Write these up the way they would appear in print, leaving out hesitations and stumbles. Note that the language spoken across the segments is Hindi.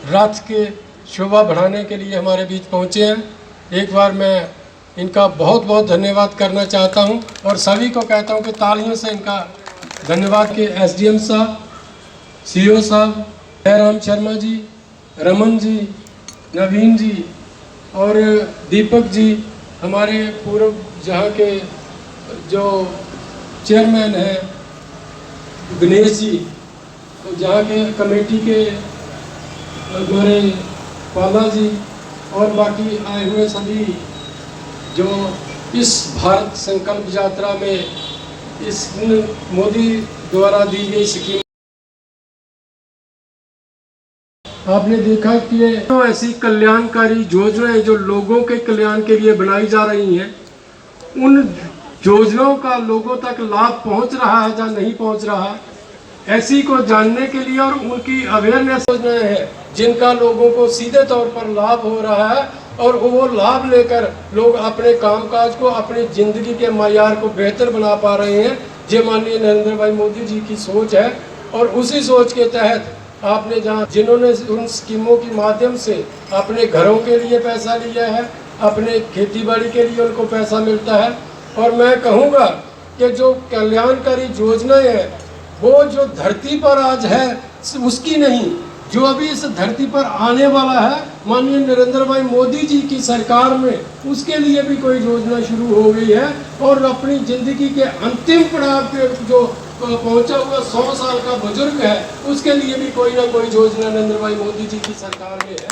रथ के शोभा बढ़ाने के लिए हमारे बीच पहुँचे हैं। एक बार मैं इनका बहुत बहुत धन्यवाद करना चाहता हूं और सभी को कहता हूं कि तालियों से इनका धन्यवाद। के एसडीएम साहब, सीओ साहब, जयराम शर्मा जी, रमन जी, नवीन जी और दीपक जी, हमारे पूर्व जहां के जो चेयरमैन हैं गणेश जी, तो जहाँ के कमेटी के हमारे पाला जी और बाकी आए हुए सभी जो इस भारत संकल्प यात्रा में इस मोदी द्वारा दी गई स्कीम, आपने देखा कि तो ऐसी कल्याणकारी योजनाएं जो लोगों के कल्याण के लिए बनाई जा रही हैं, उन योजनाओं का लोगों तक लाभ पहुंच रहा है या नहीं पहुंच रहा, ऐसी को जानने के लिए और उनकी अवेयरनेस योजनाएं हैं जिनका लोगों को सीधे तौर पर लाभ हो रहा है और वो लाभ लेकर लोग अपने कामकाज को, अपनी जिंदगी के मायार को बेहतर बना पा रहे हैं। ये माननीय नरेंद्र भाई मोदी जी की सोच है और उसी सोच के तहत आपने जिन्होंने उन स्कीमों के माध्यम से अपने घरों के लिए पैसा लिया है, अपने खेती बाड़ी के लिए उनको पैसा मिलता है। और मैं कहूँगा कि जो कल्याणकारी योजनाएं हैं वो जो धरती पर आज है उसकी नहीं, जो अभी इस धरती पर आने वाला है माननीय नरेंद्र भाई मोदी जी की सरकार में, उसके लिए भी कोई योजना शुरू हो गई है। और अपनी जिंदगी के अंतिम पड़ाव पे जो पहुंचा हुआ 100 साल का बुजुर्ग है, उसके लिए भी कोई ना कोई योजना नरेंद्र भाई मोदी जी की सरकार में है।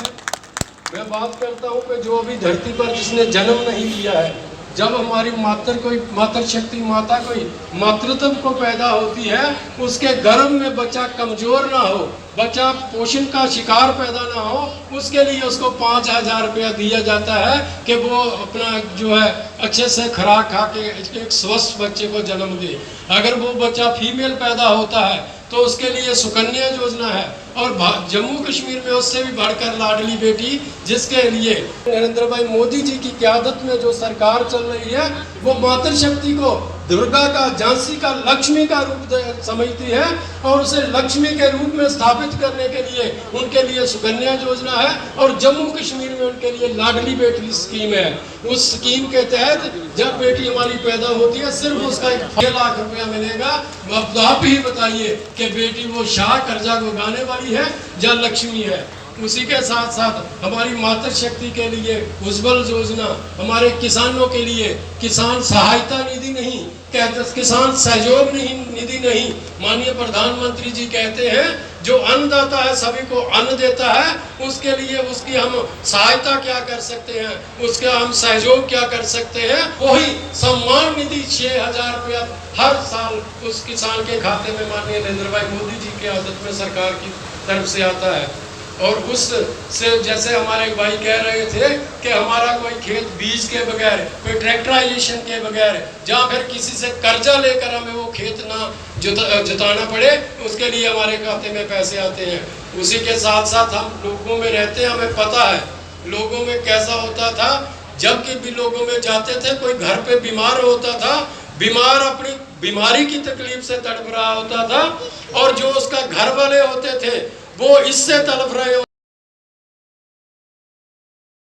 मैं बात करता हूँ कि जो अभी धरती पर जिसने जन्म नहीं लिया है, जब हमारी मातृशक्ति माता कोई मातृत्व को पैदा होती है, उसके गर्भ में बच्चा कमजोर ना हो, बच्चा पोषण का शिकार पैदा ना हो, उसके लिए उसको 5,000 रुपया दिया जाता है कि वो अपना जो है अच्छे से खुराक खा के एक स्वस्थ बच्चे को जन्म दे। अगर वो बच्चा फीमेल पैदा होता है तो उसके लिए सुकन्या योजना है। और जम्मू कश्मीर में उससे भी बढ़कर लाडली बेटी, जिसके लिए नरेंद्र भाई मोदी जी की क़यादत में जो सरकार चल रही है वो मातृशक्ति को दुर्गा का, झांसी का, लक्ष्मी का रूप समझती है और उसे लक्ष्मी के रूप में स्थापित करने के लिए उनके लिए सुकन्या योजना है। और जम्मू कश्मीर में उनके लिए लाडली बेटी स्कीम है। उस स्कीम के तहत जब बेटी हमारी पैदा होती है सिर्फ उसका 6 लाख रुपया मिलेगा। अब आप ही बताइए कि बेटी वो शाह कर्जा को गाने वाली है या लक्ष्मी है। उसी के साथ साथ हमारी मातृशक्ति के लिए उज्ज्वल योजना, हमारे किसानों के लिए किसान सहायता निधि नहीं कहते, किसान सहयोग निधि नहीं, माननीय प्रधानमंत्री जी कहते हैं जो अन्नदाता है सभी को अन्न देता है, उसके लिए उसकी हम सहायता क्या कर सकते हैं, उसका हम सहयोग क्या कर सकते हैं। वही सम्मान निधि 6,000 रुपया हर साल उस किसान के खाते में माननीय नरेंद्र भाई मोदी जी की आदत में सरकार की तरफ से आता है। और उस से जैसे हमारे भाई कह रहे थे कि हमारा कोई खेत बीज के बगैर, कोई ट्रैक्टराइजेशन के बगैर, जहाँ फिर किसी से कर्जा लेकर हमें वो खेत ना जुताना पड़े, उसके लिए हमारे खाते में पैसे आते हैं। उसी के साथ साथ हम लोगों में रहते हैं, हमें पता है लोगों में कैसा होता था। जब कि भी लोगों में जाते थे, कोई घर पे बीमार होता था, बीमार अपनी बीमारी की तकलीफ से तड़प रहा होता था और जो उसका घर वाले होते थे वो इससे तड़प रहे